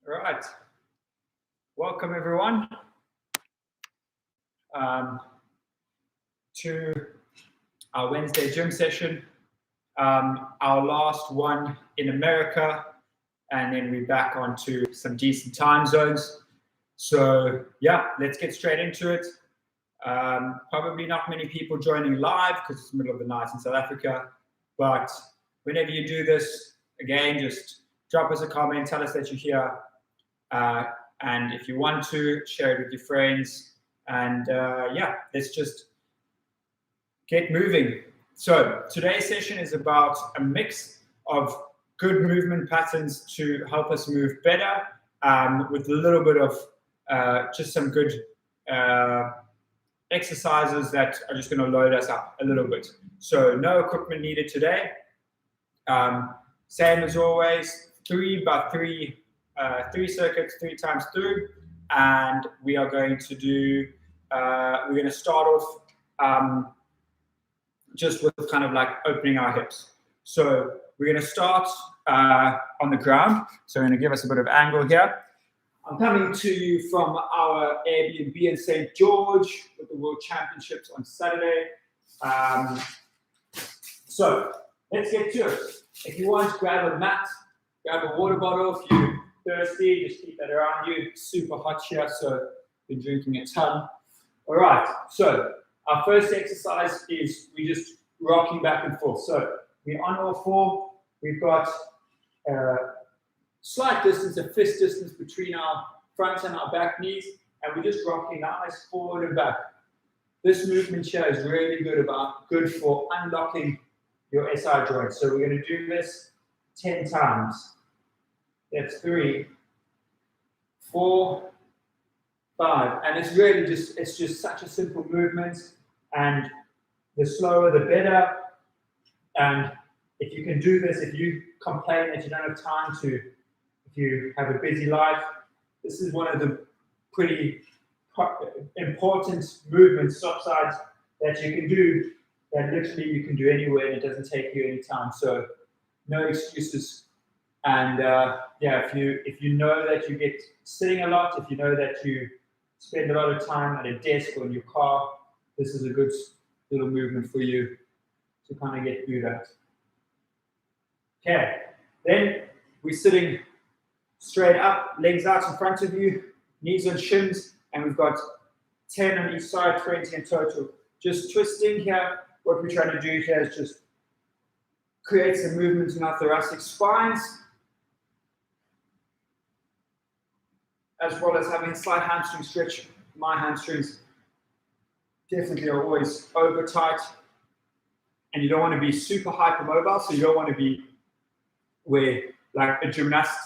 All right. Welcome, everyone, to our Wednesday gym session. Our last one in America, and then we're back onto some decent time zones. So, yeah, let's get straight into it. Probably not many people joining live because it's the middle of the night in South Africa. But whenever you do this, again, just drop us a comment, tell us that you're here. And if you want to, share it with your friends. And yeah, let's just get moving. So today's session is about a mix of good movement patterns to help us move better, with a little bit of just some good exercises that are just going to load us up a little bit. So no equipment needed today. Same as always, 3 circuits, 3 times through, and we are going to do, we're going to start off just with kind of like opening our hips. So we're going to start on the ground. So I'm going to give us a bit of angle here. I'm coming to you from our Airbnb in St. George with the World Championships on Saturday. So let's get to it. If you want, grab a mat, grab a water bottle. If you're thirsty, just keep that around you. It's super hot here, so been drinking a ton. All right, so our first exercise is we just rocking back and forth. So we're on all 4. We've got slight distance, a fist distance between our front and our back knees, and we're just rocking nice forward and back. This movement here is really good for unlocking your SI joint. So we're going to do this 10 times. That's 3, 4, 5, and it's really just such a simple movement, and the slower the better. And if you can do this, if you complain that you don't have time to, if you have a busy life, this is one of the pretty important movements, stop sides, that you can do, that literally you can do anywhere and it doesn't take you any time. So no excuses. And yeah, if you know that you get sitting a lot, if you know that you spend a lot of time at a desk or in your car, this is a good little movement for you to kind of get through that. Okay, then we're sitting straight up, legs out in front of you, knees on shins, and we've got 10 on each side, 20 in total. Just twisting here. What we're trying to do here is just create some movement in our thoracic spines, as well as having a slight hamstring stretch. My hamstrings definitely are always over tight, and you don't want to be super hypermobile, so you don't want to be where, like a gymnast,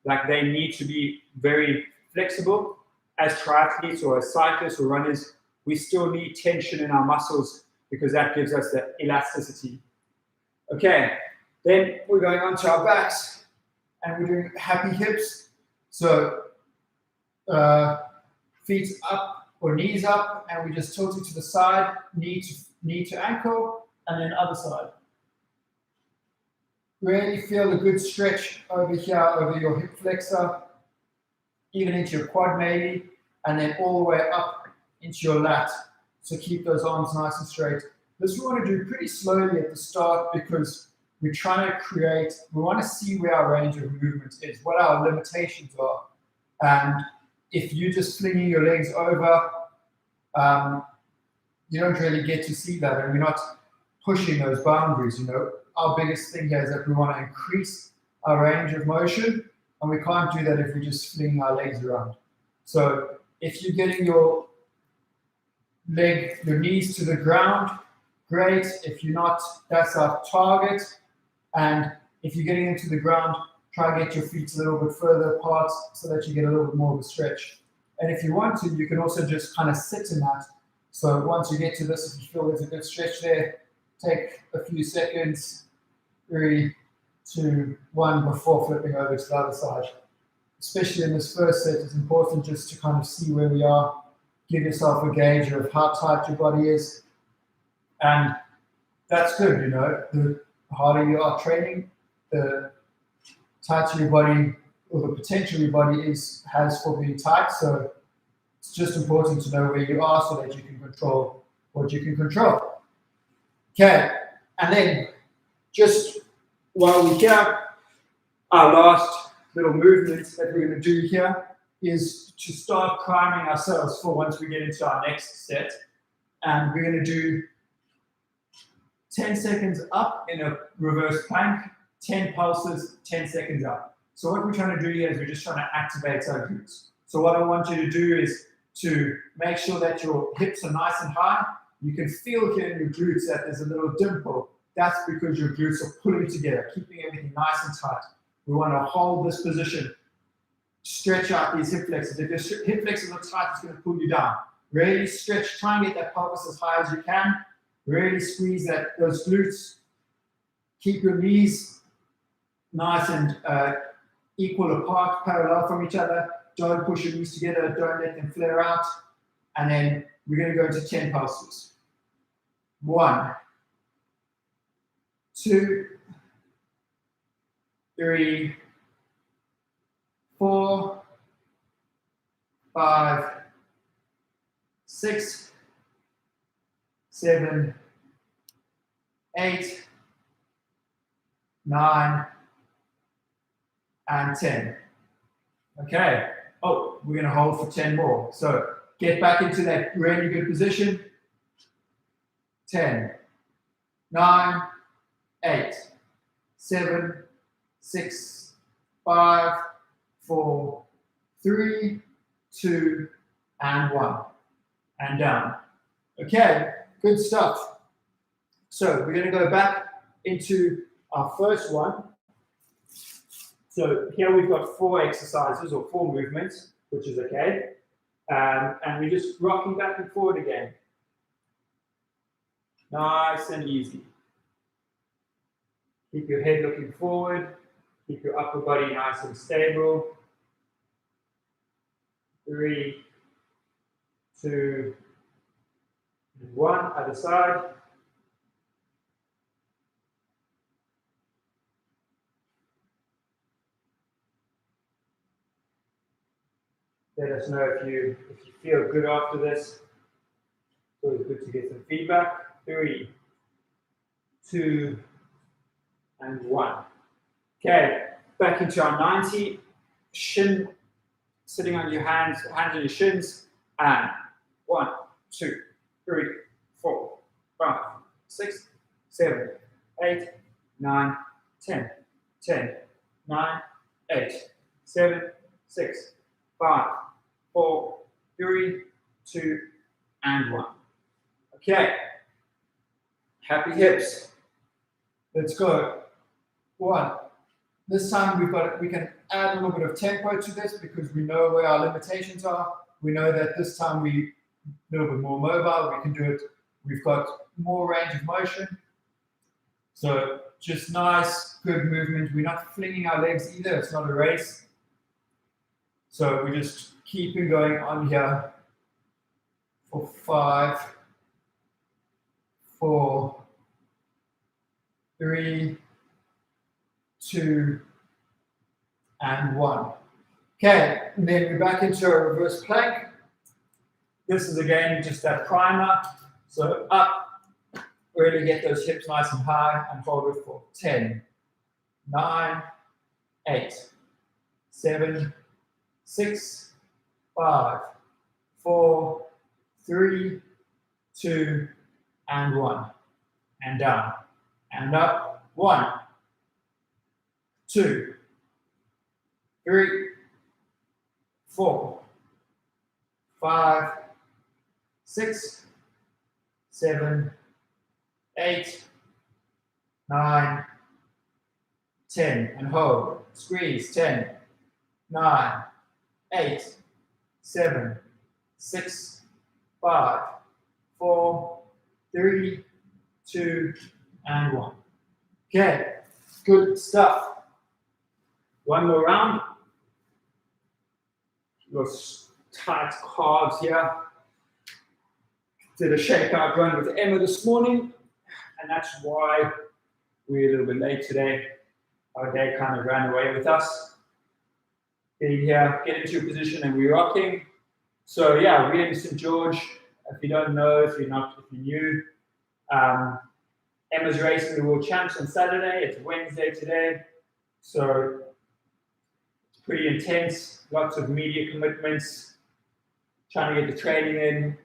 like they need to be very flexible. As triathletes or as cyclists or runners, we still need tension in our muscles because that gives us the elasticity. Okay, then we're going on to our backs, and we're doing happy hips. So feet up or knees up, and we're just tilting to the side, knee to ankle, and then other side. Really feel a good stretch over here, over your hip flexor, even into your quad maybe, and then all the way up into your lat. So keep those arms nice and straight. This we want to do pretty slowly at the start because we're trying to create, we want to see where our range of movement is, what our limitations are. And if you're just flinging your legs over, you don't really get to see that, and we're not pushing those boundaries. You know, our biggest thing here is that we want to increase our range of motion, and we can't do that if we just fling our legs around. So if you're getting your knees to the ground, great. If you're not, that's our target. And if you're getting into the ground, try and get your feet a little bit further apart so that you get a little bit more of a stretch. And if you want to, you can also just kind of sit in that. So once you get to this, if you feel there's a good stretch there, take a few seconds, 3, 2, 1, before flipping over to the other side. Especially in this first set, it's important just to kind of see where we are, give yourself a gauge of how tight your body is. And that's good, you know, the harder you are training, the tighter your body or the potential your body has for being tight. So it's just important to know where you are so that you can control what you can control. Okay, and then just while we're here, our last little movement that we're going to do here is to start priming ourselves for once we get into our next set. And we're going to do 10 seconds up in a reverse plank, 10 pulses, 10 seconds up. So what we're trying to do here is we're just trying to activate our glutes. So what I want you to do is to make sure that your hips are nice and high. You can feel here in your glutes that there's a little dimple. That's because your glutes are pulling together, keeping everything nice and tight. We want to hold this position, stretch out these hip flexors. If your hip flexors are tight, it's going to pull you down. Really stretch, try and get that pelvis as high as you can. Really squeeze those glutes. Keep your knees nice and equal apart, parallel from each other. Don't push your knees together, don't let them flare out. And then we're going to go into 10 pulses. 1, 2, 3, 4, 5, 6, 7, 8, 9, and 10. Okay. Oh, we're going to hold for 10 more. So get back into that really good position. 10, 9, 8, 7, 6, 5, 4, 3, 2, and 1. And down. Okay, good stuff. So we're going to go back into our first one. So here we've got 4 exercises or 4 movements, which is okay. And we're just rocking back and forward again. Nice and easy. Keep your head looking forward. Keep your upper body nice and stable. 3, 2, and 1. Other side. Let us know if you feel good after this. It's always good to get some feedback. 3, 2, and 1. Okay, back into our 90. Shin, sitting on your hands on your shins. And 1, 2, 3, 4, 5, 6, 7, 8, 9, 10. 10, 9, 8, 7, 6, 5, 4, 3, 2, and 1. Okay. Happy hips. Let's go. 1. This time we can add a little bit of tempo to this because we know where our limitations are. We know that this time we're a little bit more mobile. We can do it. We've got more range of motion. So just nice, good movement. We're not flinging our legs either. It's not a race. So we're just keeping going on here for 5, 4, 3, 2, and 1. Okay, and then we're back into a reverse plank. This is again just that primer. So up, really get those hips nice and high and hold it for 10, 9, 8, 7, 6, 5, 4, 3, 2, and 1. And down. And up. 1, 2, 3, 4, 5, 6, 7, 8, 9, 10. And hold. Squeeze. 10, 9, 8, 7, 6, 5, 4, 3, 2, and 1. Okay, good stuff. One more round. Those tight calves here. Did a shakeout run with Emma this morning, and that's why we're a little bit late today. Our day kind of ran away with us. Getting here, get into your position, and we're rocking. So yeah, we're in St. George. If you don't know, if you're new, Emma's racing the World Champs on Saturday. It's Wednesday today, so it's pretty intense. Lots of media commitments, trying to get the training in,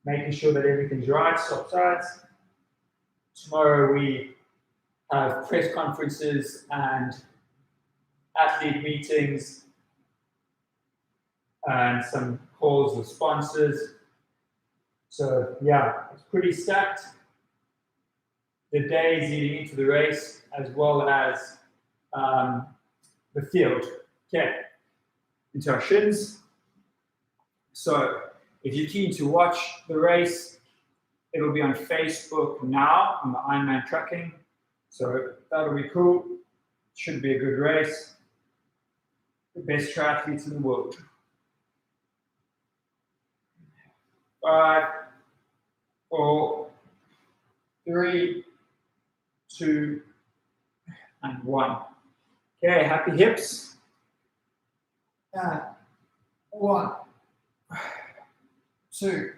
making sure that everything's right, stop sides. Tomorrow we have press conferences and athlete meetings and some calls with sponsors. So yeah, it's pretty stacked. The days leading into the race, as well as the field. Okay, into our shins. So if you're keen to watch the race, it'll be on Facebook now on the Ironman Tracking. So that'll be cool. Should be a good race. The best triathletes in the world. 5, 4, 3, 2, and 1. Okay, happy hips. 1, 2,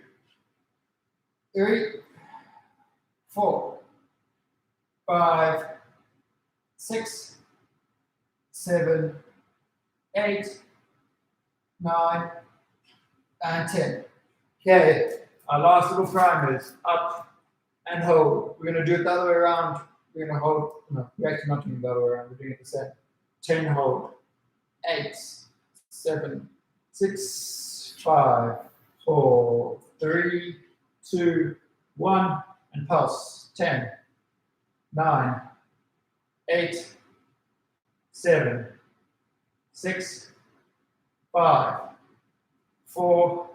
3, 4, 5, 6, 7, 8, 9, and 10. Okay, our last little primers, up and hold. We're going to do it the other way around. We're going to hold, no, we're actually not doing it the other way around, we're doing it the same. 10 hold, 8, 7, 6, 5, 4, 3, 2, 1, and pulse. 10, 9, 8, 7, 6, 5, 4,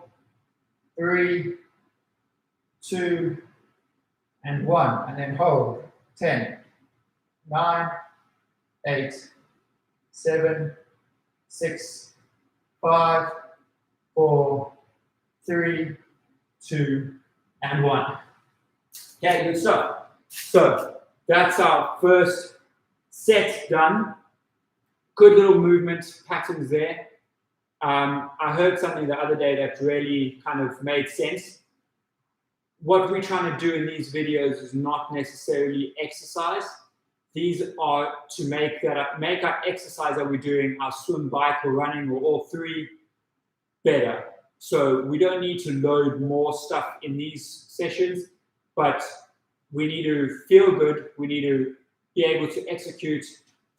3, 2, and 1, and then hold. 10, 9, 8, 7, 6, 5, 4, 3, 2, and 1. Okay, good stuff. So that's our first set done. Good little movement patterns there. I heard something the other day that really kind of made sense. What we're trying to do in these videos is not necessarily exercise. These are to make our exercise that we're doing, our swim, bike, or running, or all three, better. So we don't need to load more stuff in these sessions, but we need to feel good. We need to be able to execute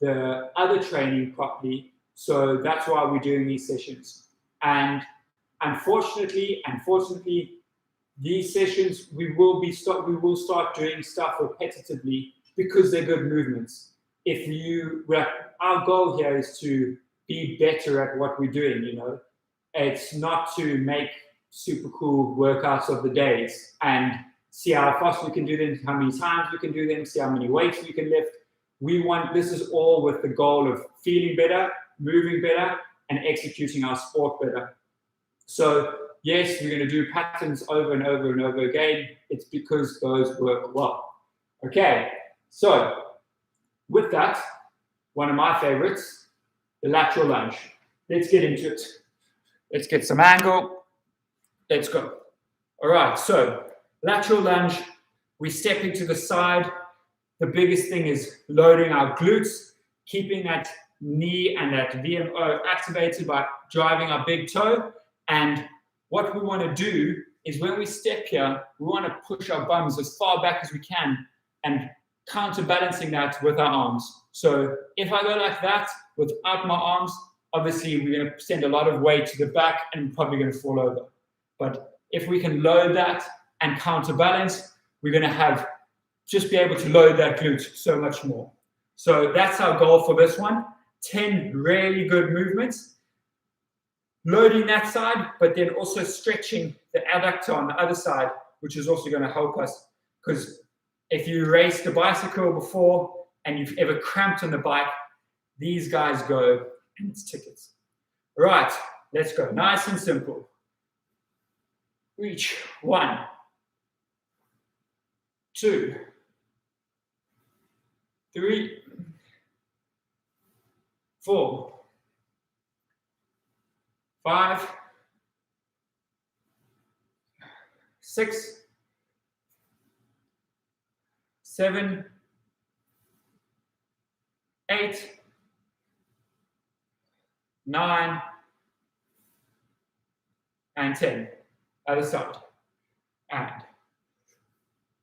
the other training properly. So that's why we're doing these sessions. And unfortunately, these sessions we will start doing stuff repetitively because they're good movements. Our goal here is to be better at what we're doing. You know, it's not to make super cool workouts of the days and see how fast we can do them, how many times we can do them, see how many weights we can lift. This is all with the goal of feeling better, moving better, and executing our sport better. So yes, we're going to do patterns over and over and over again. It's because those work well. Okay, so with that, one of my favorites, the lateral lunge. Let's get into it. Let's get some angle. Let's go. All right, so lateral lunge, we step into the side. The biggest thing is loading our glutes, keeping that knee and that VMO activated by driving our big toe. And what we want to do is when we step here, we want to push our bums as far back as we can and counterbalancing that with our arms. So if I go like that without my arms, obviously we're going to send a lot of weight to the back and probably going to fall over. But if we can load that and counterbalance, we're going to just be able to load that glute so much more. So that's our goal for this one. 10 really good movements. Loading that side, but then also stretching the adductor on the other side, which is also going to help us. Because if you raced a bicycle before and you've ever cramped on the bike, these guys go and it's tickets. All right, let's go. Nice and simple. Reach. 1, 2, 3, 4, 5, 6, 7, 8, 9, and 10. Other side. And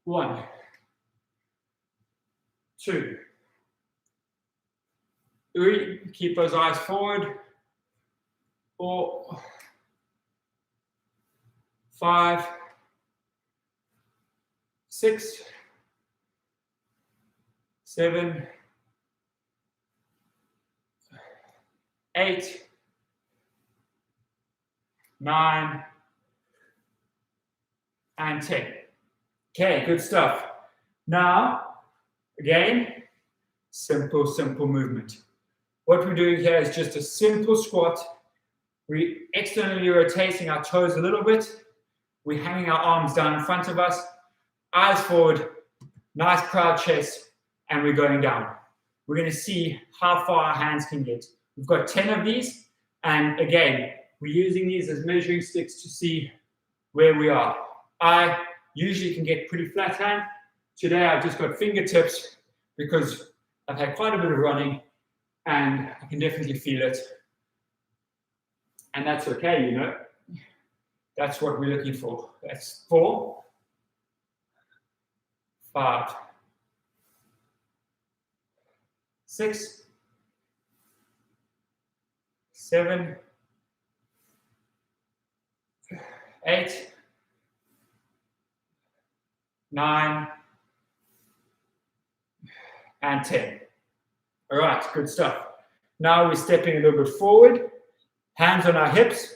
1, 2, 3. Keep those eyes forward. 4, 5, 6, 7, 8, 9, and 10. Okay, good stuff. Now, again, simple movement. What we're doing here is just a simple squat. We're externally rotating our toes a little bit. We're hanging our arms down in front of us, eyes forward, nice proud chest, and we're going down. We're going to see how far our hands can get. We've got 10 of these, and again, we're using these as measuring sticks to see where we are. I usually can get pretty flat hand. Today I've just got fingertips because I've had quite a bit of running and I can definitely feel it. And that's okay, you know. That's what we're looking for. That's 4, 5, 6, 7, 8, 9, and 10. All right, good stuff. Now we're stepping a little bit forward, hands on our hips.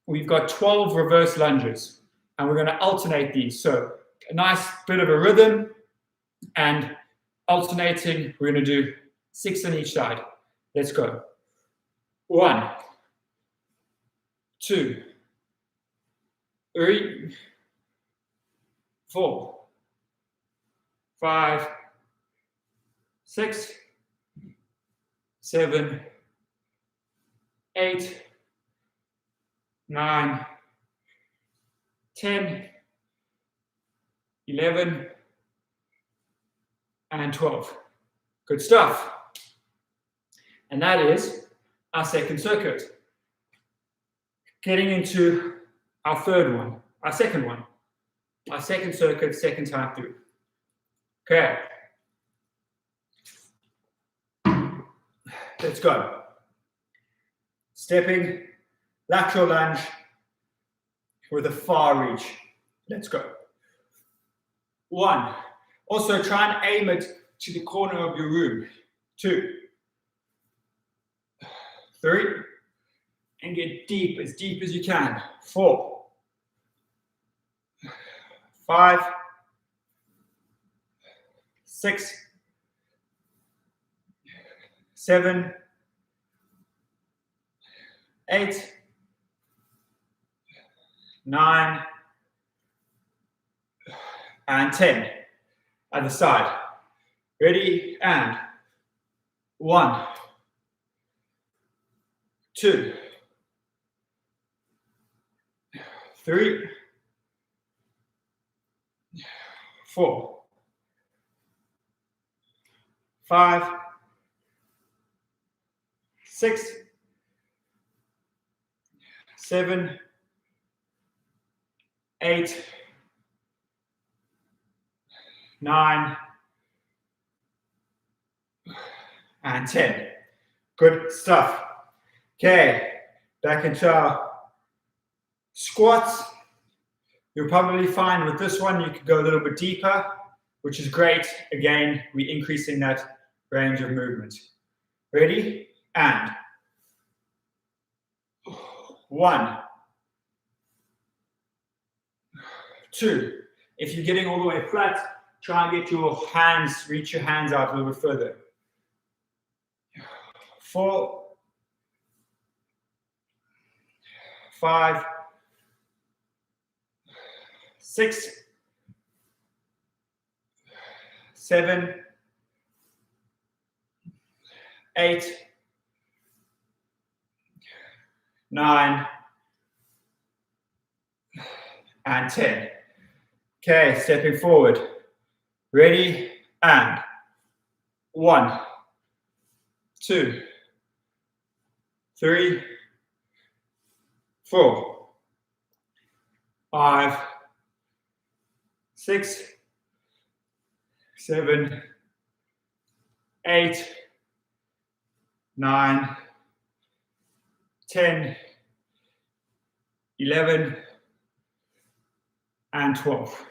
We've got 12 reverse lunges, and we're going to alternate these. So a nice bit of a rhythm, and alternating, we're going to do 6 on each side. Let's go. 1, 2, 3, 4, 5, 6, 7, 8, 9, 10, 11, and 12. Good stuff. And that is our second circuit. Getting into our third one, our second one. Our second circuit, second time through. Okay. Let's go. Stepping, lateral lunge with a far reach. Let's go. 1. Also try and aim it to the corner of your room. 2, 3, and get deep as you can. 4, 5, 6, 7, 8, 9, and 10. Other side. Ready, and 1, 2, 3, 4, 5, 6, 7, 8, 9, and 10. Good stuff. Okay, back into our squats. You'll probably find with this one, you could go a little bit deeper, which is great. Again, we're increasing that range of movement. Ready? And 1, 2. If you're getting all the way flat, try and get your hands, reach your hands out a little bit further. 4, 5, 6, 7, 8, 9, and 10. Okay, stepping forward. Ready, and 1, 2, 3, 4, 5, 6, 7, 8, 9, 10, 11, and 12.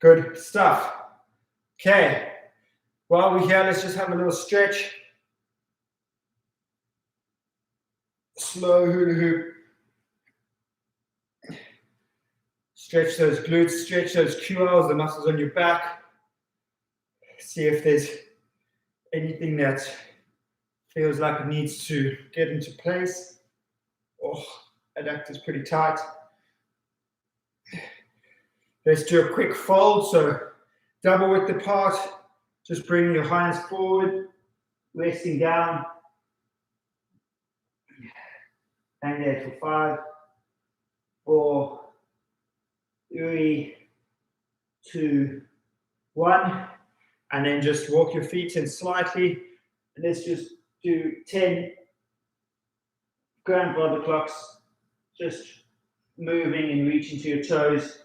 Good stuff. Okay, while we're here, let's just have a little stretch. Slow hula hoop. Stretch those glutes, stretch those QLs, the muscles on your back. See if there's anything that feels like it needs to get into place. Oh, adductor's pretty tight. Let's do a quick fold. So double width apart. Just bring your hands forward, resting down. Hang there for 5, 4, 3, 2, 1. And then just walk your feet in slightly. And let's just do 10 grandfather clocks. Just moving and reaching to your toes.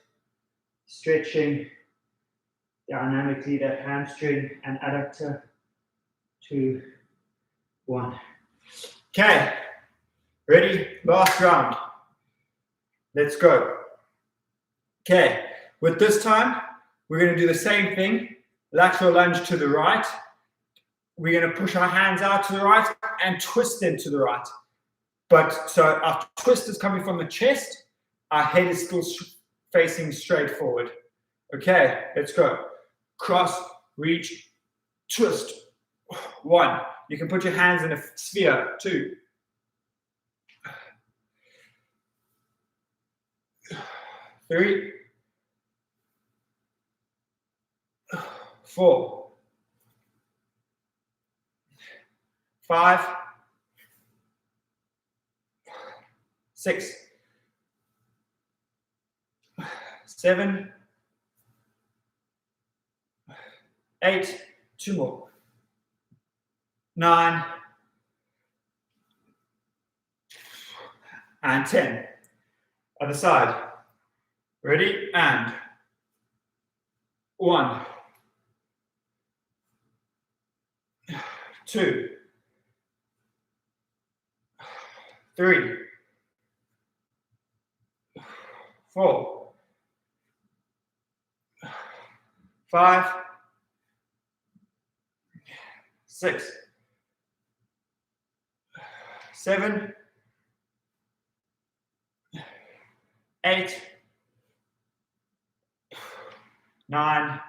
Stretching dynamically that hamstring and adductor. 2, 1. Okay. Ready? Last round. Let's go. Okay. With this time, we're going to do the same thing. Lateral lunge to the right. We're going to push our hands out to the right and twist them to the right. But so our twist is coming from the chest. Our head is still facing straight forward. Okay, let's go. Cross, reach, twist. 1. You can put your hands in a sphere. 2. 3. 4. 5. 6. 7. 8. 2 more. 9. And 10. Other side. Ready? And 1, 2, 3, 4, 5, 6, 7, 8, 9,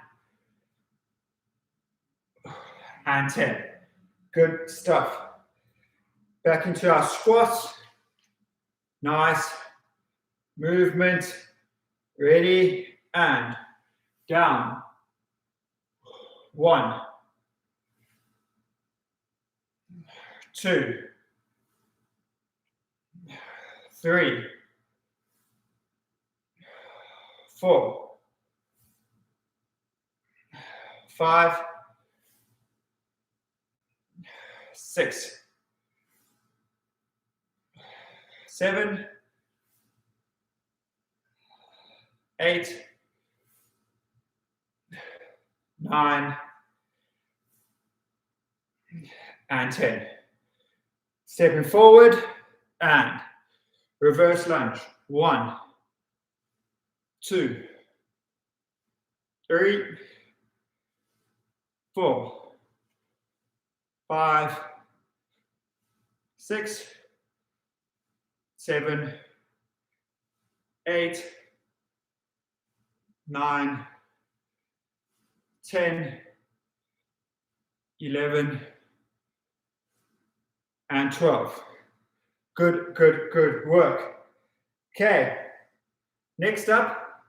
and 10. Good stuff. Back into our squats. Nice movement. Ready, and down. 1, 2, 3, 4, 5, 6, 7, 8, 9, and 10. Stepping forward and reverse lunge. 1, 2, 3, 4, 5, 6, 7, 8, 9, 10, 11, and 12. Good, good, good work. Okay, next up,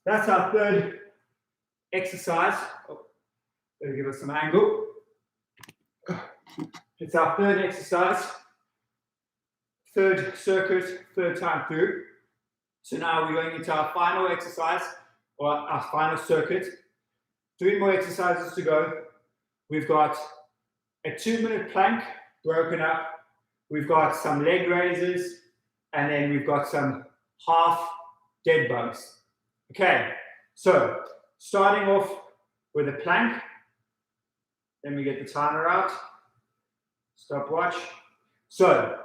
that's our third exercise. Oh, better give us some angle. It's our third exercise third circuit, third time through. So now we're going into our final exercise, or our final circuit. 3 more exercises to go. We've got a 2-minute plank broken up. We've got some leg raises, and then we've got some half dead bugs. Okay, so starting off with a plank. Then we get the timer out. Stopwatch. So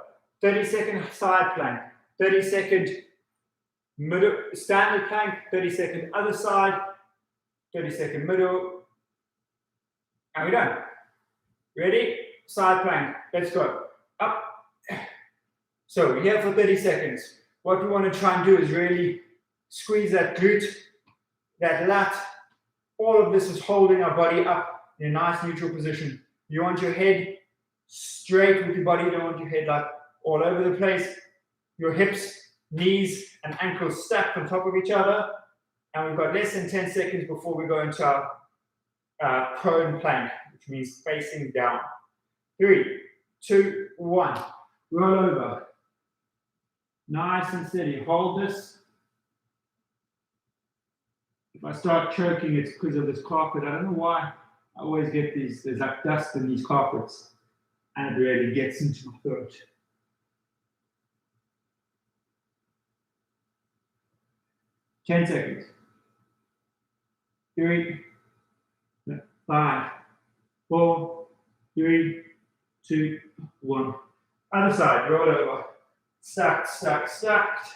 30-second side plank, 30-second middle standard plank, 30-second other side, 30-second middle, and we're done. Ready? Side plank. Let's go. Up. So we're here for 30 seconds. What we want to try and do is really squeeze that glute, that lat. All of this is holding our body up in a nice neutral position. You want your head straight with your body. You don't want your head like all over the place. Your hips, knees, and ankles stacked on top of each other. And we've got less than 10 seconds before we go into our prone plank, which means facing down. 3, 2, 1. Roll over. Nice and steady. Hold this. If I start choking, it's because of this carpet. I don't know why. I always get these, there's like dust in these carpets, and it really gets into my throat. Ten seconds. 3, 5, 4, 3, 2, 1. Other side, roll over. Stacked, stacked, stacked.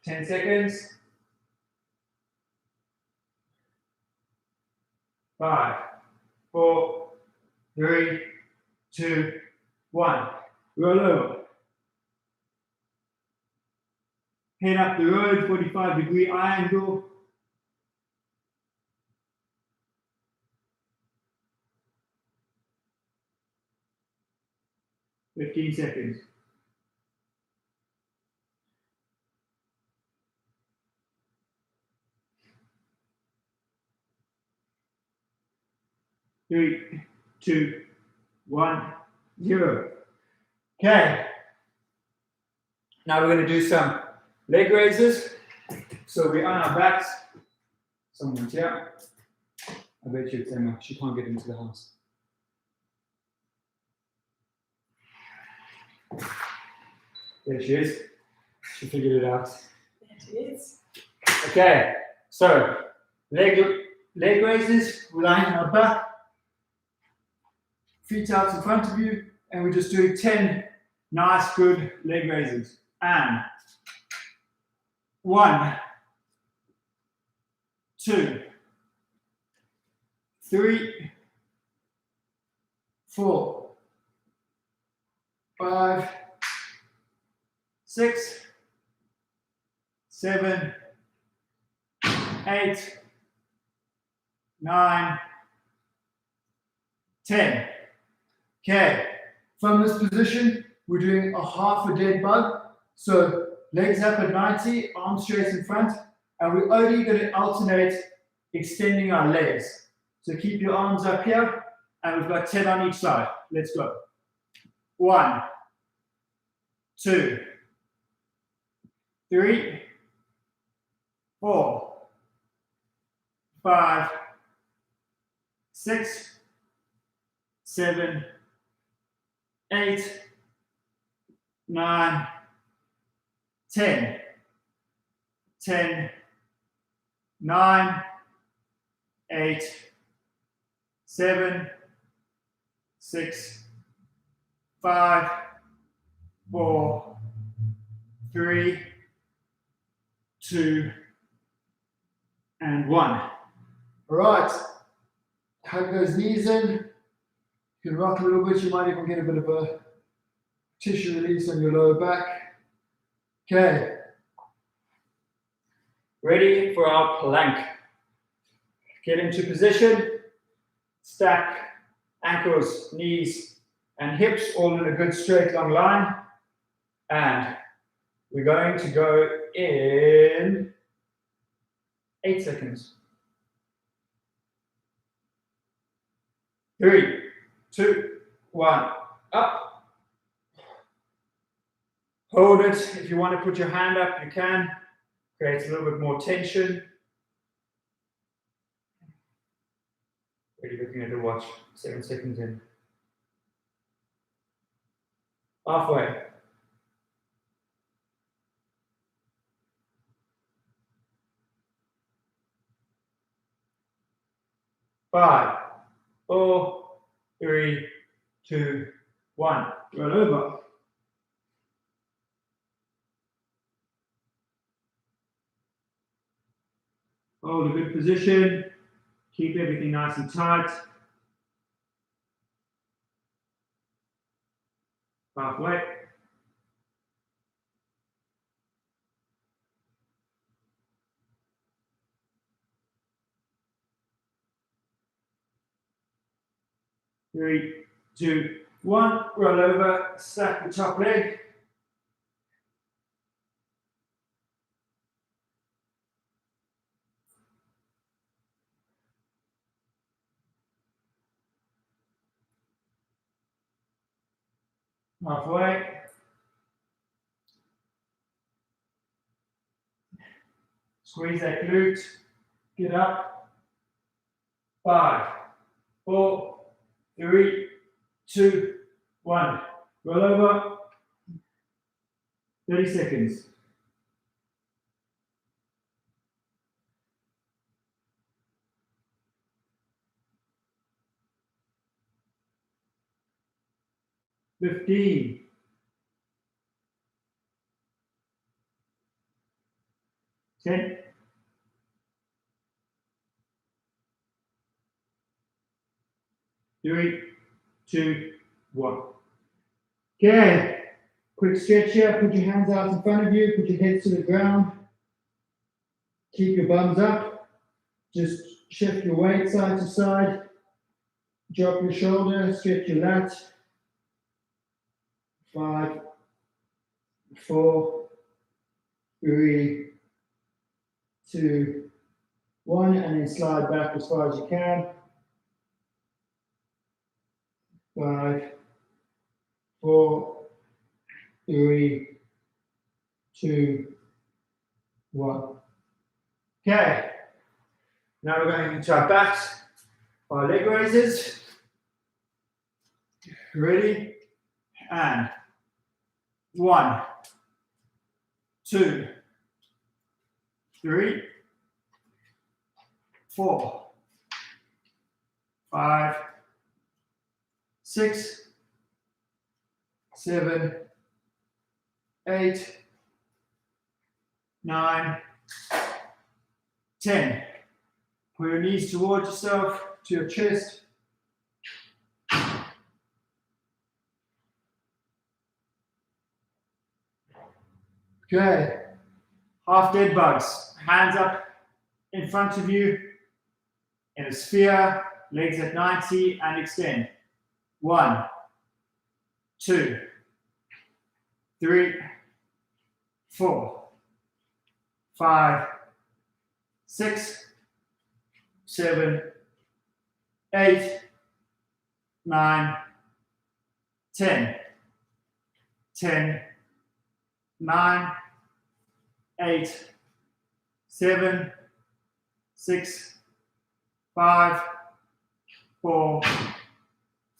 Ten seconds. 5, 4, 3, 2, 1. Roll over. Head up the road, 45-degree angle. Fifteen seconds. 3, 2, 1, 0. Okay. Now we're going to do some leg raises. So we're on our backs. Someone's here. I bet you it's Emma. She can't get into the house. There she is. She figured it out. There it is. Okay. So leg raises. We're lying on our back. Feet out in front of you. And we're just doing 10 nice, good leg raises. And 1, 2, 3, 4, 5, 6, 7, 8, 9, 10. Okay, from this position, we're doing a half a dead bug. So legs up at 90, arms straight in front, and we're only going to alternate extending our legs. So keep your arms up here, and we've got 10 on each side. Let's go. 1, 2, 3, 4, 5, 6, 7, 8, 9, 10. 10, 9, 8, 7, 6, 5, 4, 3, 2, and 1. All right. Hug those knees in. You can rock a little bit. You might even get a bit of a tissue release on your lower back. Okay. Ready for our plank. Get into position. Stack ankles, knees, and hips all in a good straight long line. And we're going to go in 8 seconds. 3, 2, 1, up. Hold it. If you want to put your hand up, you can. Creates a little bit more tension. Already looking at the watch. 7 seconds in. Halfway. 5, 4, 3, 2, 1. Roll over. Hold a good position. Keep everything nice and tight. Halfway. Three, 2, 1. Roll over. Stack the top leg. Halfway. Squeeze that glute. Get up. 5, 4, 3, 2, 1. Roll over. 30 seconds. $15. 10. 3, 2, 1. Okay. Quick stretch here. Put your hands out in front of you. Put your heads to the ground. Keep your bums up. Just shift your weight side to side. Drop your shoulder. Stretch your lat. 5, 4, 3, 2, 1, and then slide back as far as you can. 5, 4, 3, 2, 1. Okay. Now we're going into our backs, our leg raises. Ready? And 1, 2, 3, 4, 5, 6, 7, 8, 9, 10. Pull your knees towards yourself, to your chest. Okay. Half dead bugs. Hands up in front of you in a sphere, legs at 90 and extend. 1, 2, 3, 4, 5, 6, 7, 8, 9, 10. 10, 9, 8, 7, 6, 5, 4,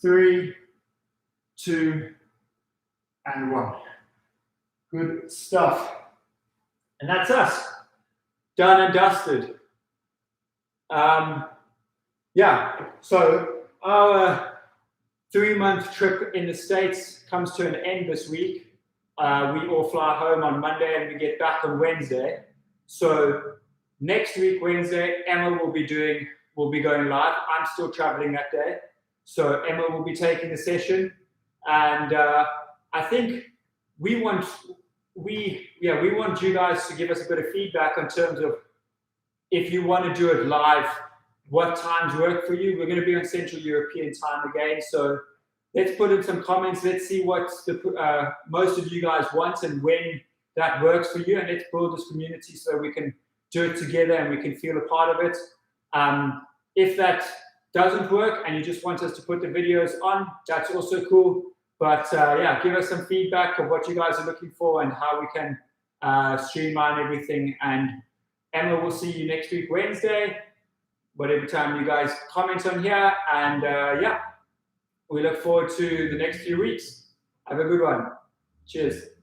3, 2, and 1. Good stuff. And that's us. Done and dusted. Yeah, so our 3-month trip in the States comes to an end this week. We all fly home on Monday and we get back on Wednesday. So next week, Wednesday, Emma will be going live. I'm still traveling that day. So Emma will be taking the session. And I think we want you guys to give us a bit of feedback in terms of if you want to do it live, what times work for you. We're going to be on Central European time again. So let's put in some comments. Let's see what the most of you guys want and when that works for you, and let's build this community so we can do it together and we can feel a part of it. If that doesn't work and you just want us to put the videos on, that's also cool. But yeah, give us some feedback of what you guys are looking for and how we can streamline everything. And Emma, we'll see you next week, Wednesday, whatever time you guys comment on here. And yeah, we look forward to the next few weeks. Have a good one. Cheers.